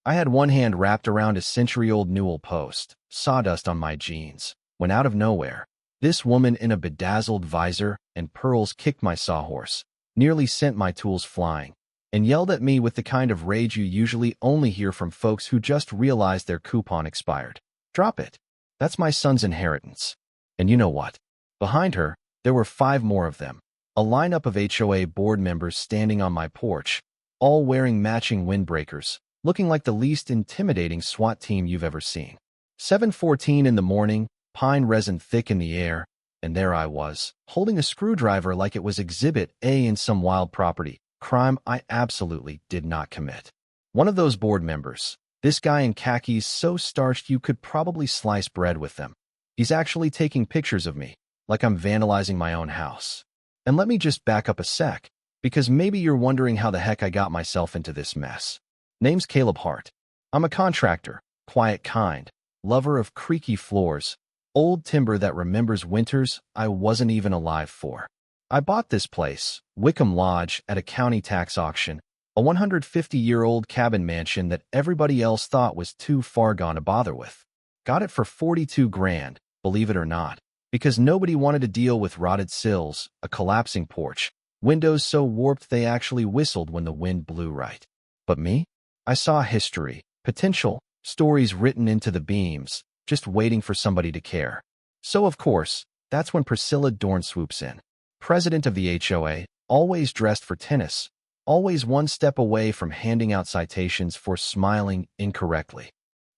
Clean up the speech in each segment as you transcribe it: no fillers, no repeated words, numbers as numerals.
I had one hand wrapped around a century-old newel post, sawdust on my jeans, when out of nowhere, this woman in a bedazzled visor and pearls kicked my sawhorse, nearly sent my tools flying, and yelled at me with the kind of rage you usually only hear from folks who just realized their coupon expired. "Drop it. That's my son's inheritance." And you know what? Behind her, there were 5 more of them, a lineup of HOA board members standing on my porch, all wearing matching windbreakers, looking like the least intimidating SWAT team you've ever seen. 7:14 in the morning, pine resin thick in the air, and there I was, holding a screwdriver like it was Exhibit A in some wild property crime I absolutely did not commit. One of those board members, this guy in khakis so starched you could probably slice bread with them. He's actually taking pictures of me, like I'm vandalizing my own house. And let me just back up a sec, because maybe you're wondering how the heck I got myself into this mess. Name's Caleb Hart. I'm a contractor, quiet kind, lover of creaky floors, old timber that remembers winters I wasn't even alive for. I bought this place, Wickham Lodge, at a county tax auction, a 150-year-old cabin mansion that everybody else thought was too far gone to bother with. Got it for 42 grand, believe it or not, because nobody wanted to deal with rotted sills, a collapsing porch, windows so warped they actually whistled when the wind blew right. But me? I saw history, potential, stories written into the beams, just waiting for somebody to care. So, of course, that's when Priscilla Dorn swoops in. President of the HOA, always dressed for tennis, always one step away from handing out citations for smiling incorrectly.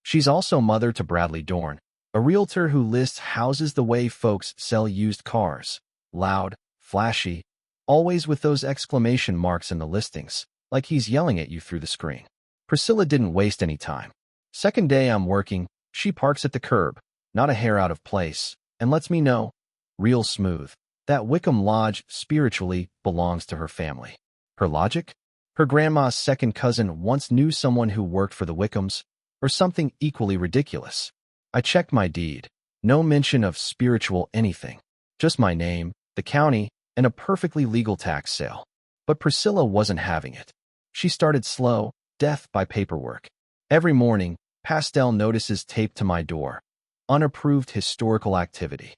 She's also mother to Bradley Dorn, a realtor who lists houses the way folks sell used cars. Loud, flashy, always with those exclamation marks in the listings, like he's yelling at you through the screen. Priscilla didn't waste any time. Second day I'm working, she parks at the curb, not a hair out of place, and lets me know, real smooth, that Wickham Lodge spiritually belongs to her family. Her logic? Her grandma's second cousin once knew someone who worked for the Wickhams, or something equally ridiculous. I checked my deed. No mention of spiritual anything. Just my name, the county, and a perfectly legal tax sale. But Priscilla wasn't having it. She started slow, death by paperwork. Every morning, pastel notices taped to my door. Unapproved historical activity.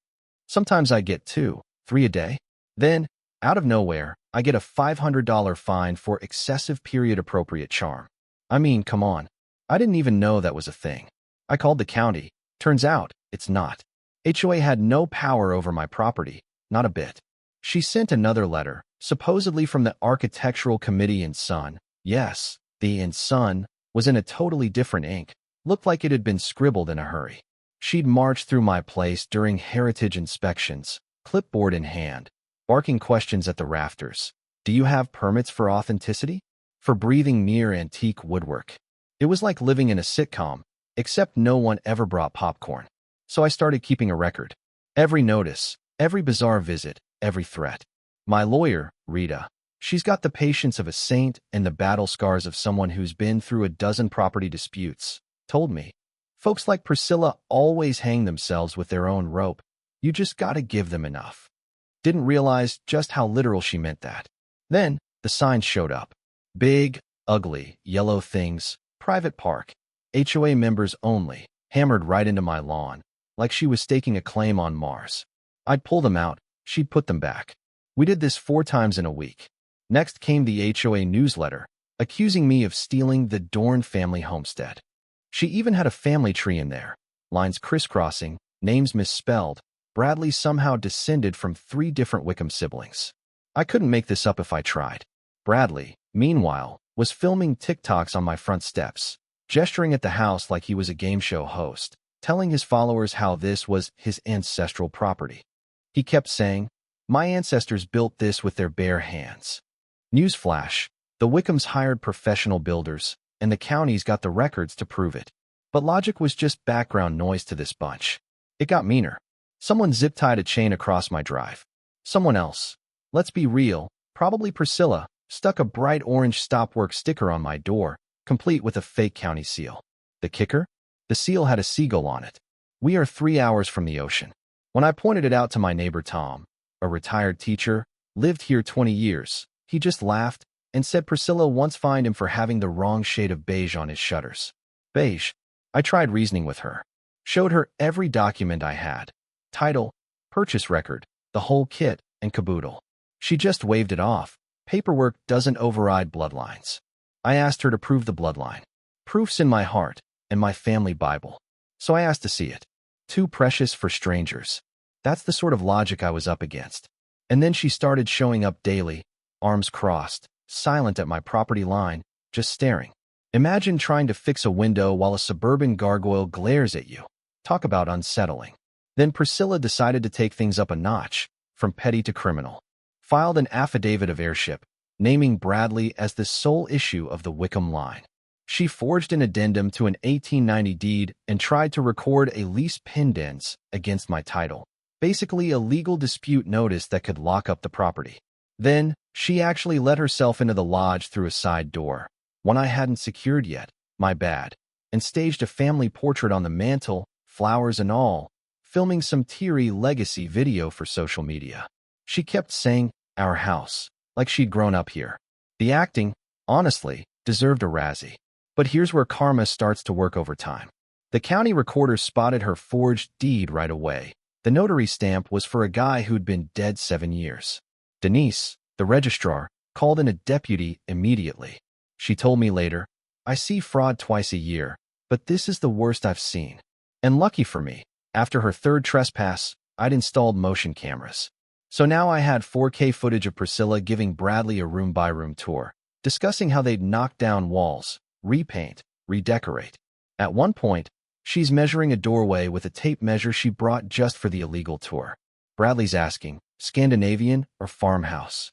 Sometimes I get 2, 3 a day. Then, out of nowhere, I get a $500 fine for excessive period-appropriate charm. I mean, come on. I didn't even know that was a thing. I called the county. Turns out, it's not. HOA had no power over my property, not a bit. She sent another letter, supposedly from the Architectural Committee in Sun. Yes, the in Sun was in a totally different ink. Looked like it had been scribbled in a hurry. She'd marched through my place during heritage inspections, clipboard in hand, barking questions at the rafters. Do you have permits for authenticity? For breathing near antique woodwork? It was like living in a sitcom, except no one ever brought popcorn. So I started keeping a record. Every notice, every bizarre visit, every threat. My lawyer, Rita, she's got the patience of a saint and the battle scars of someone who's been through a dozen property disputes, told me. Folks like Priscilla always hang themselves with their own rope. You just gotta give them enough. Didn't realize just how literal she meant that. Then, the signs showed up. Big, ugly, yellow things, private park, HOA members only, hammered right into my lawn, like she was staking a claim on Mars. I'd pull them out, she'd put them back. We did this 4 times in a week. Next came the HOA newsletter, accusing me of stealing the Dorn family homestead. She even had a family tree in there, lines crisscrossing, names misspelled. Bradley somehow descended from 3 different Wickham siblings. I couldn't make this up if I tried. Bradley, meanwhile, was filming TikToks on my front steps, gesturing at the house like he was a game show host, telling his followers how this was his ancestral property. He kept saying, "My ancestors built this with their bare hands." Newsflash, the Wickhams hired professional builders, and the county's got the records to prove it. But logic was just background noise to this bunch. It got meaner. Someone zip-tied a chain across my drive. Someone else, let's be real, probably Priscilla, stuck a bright orange stop-work sticker on my door, complete with a fake county seal. The kicker? The seal had a seagull on it. We are 3 hours from the ocean. When I pointed it out to my neighbor Tom, a retired teacher, lived here 20 years, he just laughed and said Priscilla once fined him for having the wrong shade of beige on his shutters. Beige. I tried reasoning with her. Showed her every document I had. Title, purchase record, the whole kit and caboodle. She just waved it off. Paperwork doesn't override bloodlines. I asked her to prove the bloodline. Proof's in my heart and my family Bible. So I asked to see it. Too precious for strangers. That's the sort of logic I was up against. And then she started showing up daily, arms crossed, silent at my property line, just staring. Imagine trying to fix a window while a suburban gargoyle glares at you. Talk about unsettling. Then Priscilla decided to take things up a notch, from petty to criminal. Filed an affidavit of heirship, naming Bradley as the sole issue of the Wickham line. She forged an addendum to an 1890 deed and tried to record a lease pendens against my title. Basically a legal dispute notice that could lock up the property. Then, she actually let herself into the lodge through a side door, one I hadn't secured yet, my bad, and staged a family portrait on the mantel, flowers and all, filming some teary legacy video for social media. She kept saying, our house, like she'd grown up here. The acting, honestly, deserved a Razzie. But here's where karma starts to work overtime. The county recorder spotted her forged deed right away. The notary stamp was for a guy who'd been dead 7 years. Denise, the registrar, called in a deputy immediately. She told me later, I see fraud twice a year, but this is the worst I've seen. And lucky for me, after her third trespass, I'd installed motion cameras. So now I had 4K footage of Priscilla giving Bradley a room-by-room tour, discussing how they'd knock down walls, repaint, redecorate. At one point, she's measuring a doorway with a tape measure she brought just for the illegal tour. Bradley's asking, Scandinavian or farmhouse?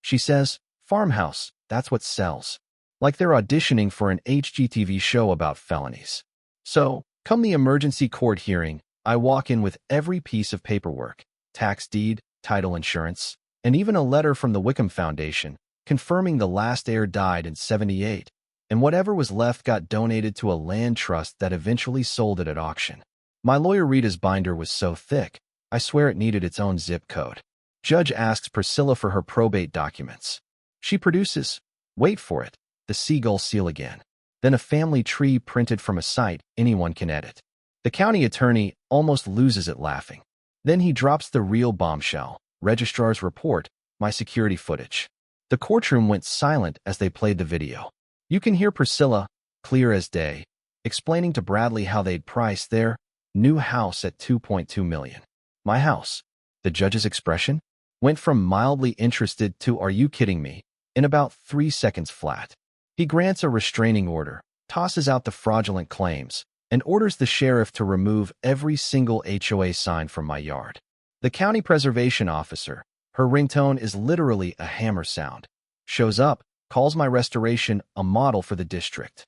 She says, farmhouse, that's what sells. Like they're auditioning for an HGTV show about felonies. So, come the emergency court hearing, I walk in with every piece of paperwork, tax deed, title insurance, and even a letter from the Wickham Foundation, confirming the last heir died in '78. And whatever was left got donated to a land trust that eventually sold it at auction. My lawyer Rita's binder was so thick, I swear it needed its own zip code. Judge asks Priscilla for her probate documents. She produces, wait for it, the seagull seal again. Then a family tree printed from a site anyone can edit. The county attorney almost loses it laughing. Then he drops the real bombshell, registrar's report, my security footage. The courtroom went silent as they played the video. You can hear Priscilla, clear as day, explaining to Bradley how they'd priced their new house at $2.2 million. My house, the judge's expression, went from mildly interested to are you kidding me in about 3 seconds flat. He grants a restraining order, tosses out the fraudulent claims, and orders the sheriff to remove every single HOA sign from my yard. The county preservation officer, her ringtone is literally a hammer sound, shows up, calls my restoration a model for the district.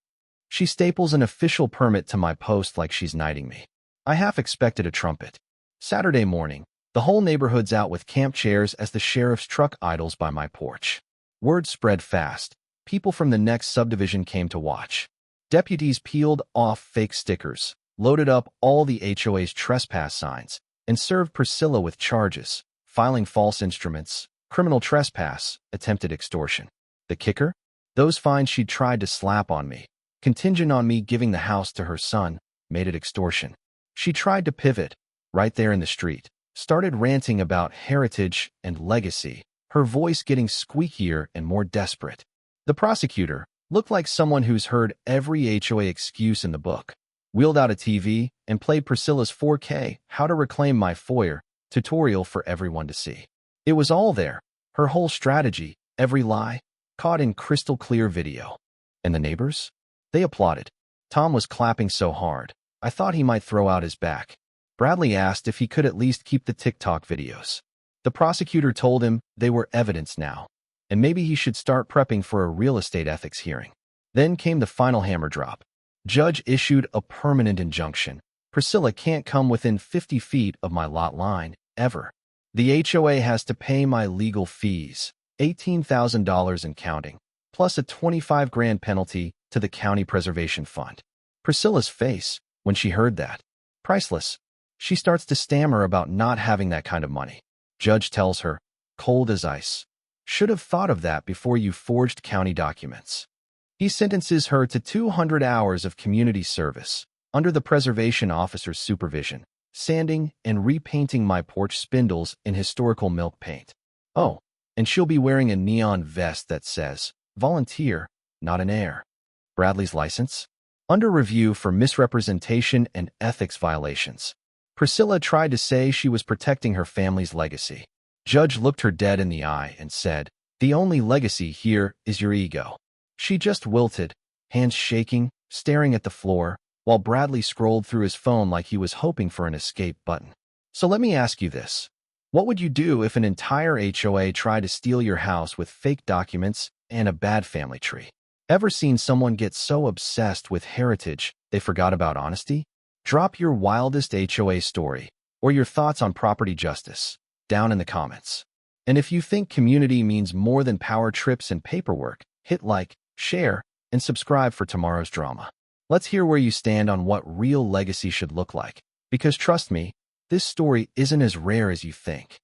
She staples an official permit to my post like she's knighting me. I half expected a trumpet. Saturday morning, the whole neighborhood's out with camp chairs as the sheriff's truck idles by my porch. Word spread fast. People from the next subdivision came to watch. Deputies peeled off fake stickers, loaded up all the HOA's trespass signs, and served Priscilla with charges, filing false instruments, criminal trespass, attempted extortion. The kicker? Those fines she'd tried to slap on me, contingent on me giving the house to her son, made it extortion. She tried to pivot, right there in the street, started ranting about heritage and legacy, her voice getting squeakier and more desperate. The prosecutor looked like someone who's heard every HOA excuse in the book, wheeled out a TV and played Priscilla's 4K How to Reclaim My Foyer tutorial for everyone to see. It was all there, her whole strategy, every lie, caught in crystal clear video. And the neighbors? They applauded. Tom was clapping so hard, I thought he might throw out his back. Bradley asked if he could at least keep the TikTok videos. The prosecutor told him they were evidence now, and maybe he should start prepping for a real estate ethics hearing. Then came the final hammer drop. Judge issued a permanent injunction. Priscilla can't come within 50 feet of my lot line, ever. The HOA has to pay my legal fees, $18,000 and counting, plus a $25,000 penalty to the County Preservation Fund. Priscilla's face, when she heard that, priceless. She starts to stammer about not having that kind of money. Judge tells her, cold as ice, Should have thought of that before you forged county documents. He sentences her to 200 hours of community service, under the preservation officer's supervision, sanding and repainting my porch spindles in historical milk paint. Oh, and she'll be wearing a neon vest that says, volunteer, not an heir. Bradley's license? Under review for misrepresentation and ethics violations. Priscilla tried to say she was protecting her family's legacy. Judge looked her dead in the eye and said, the only legacy here is your ego. She just wilted, hands shaking, staring at the floor, while Bradley scrolled through his phone like he was hoping for an escape button. So let me ask you this. What would you do if an entire HOA tried to steal your house with fake documents and a bad family tree? Ever seen someone get so obsessed with heritage they forgot about honesty? Drop your wildest HOA story or your thoughts on property justice down in the comments. And if you think community means more than power trips and paperwork, hit like, share, and subscribe for tomorrow's drama. Let's hear where you stand on what real legacy should look like. Because trust me, this story isn't as rare as you think.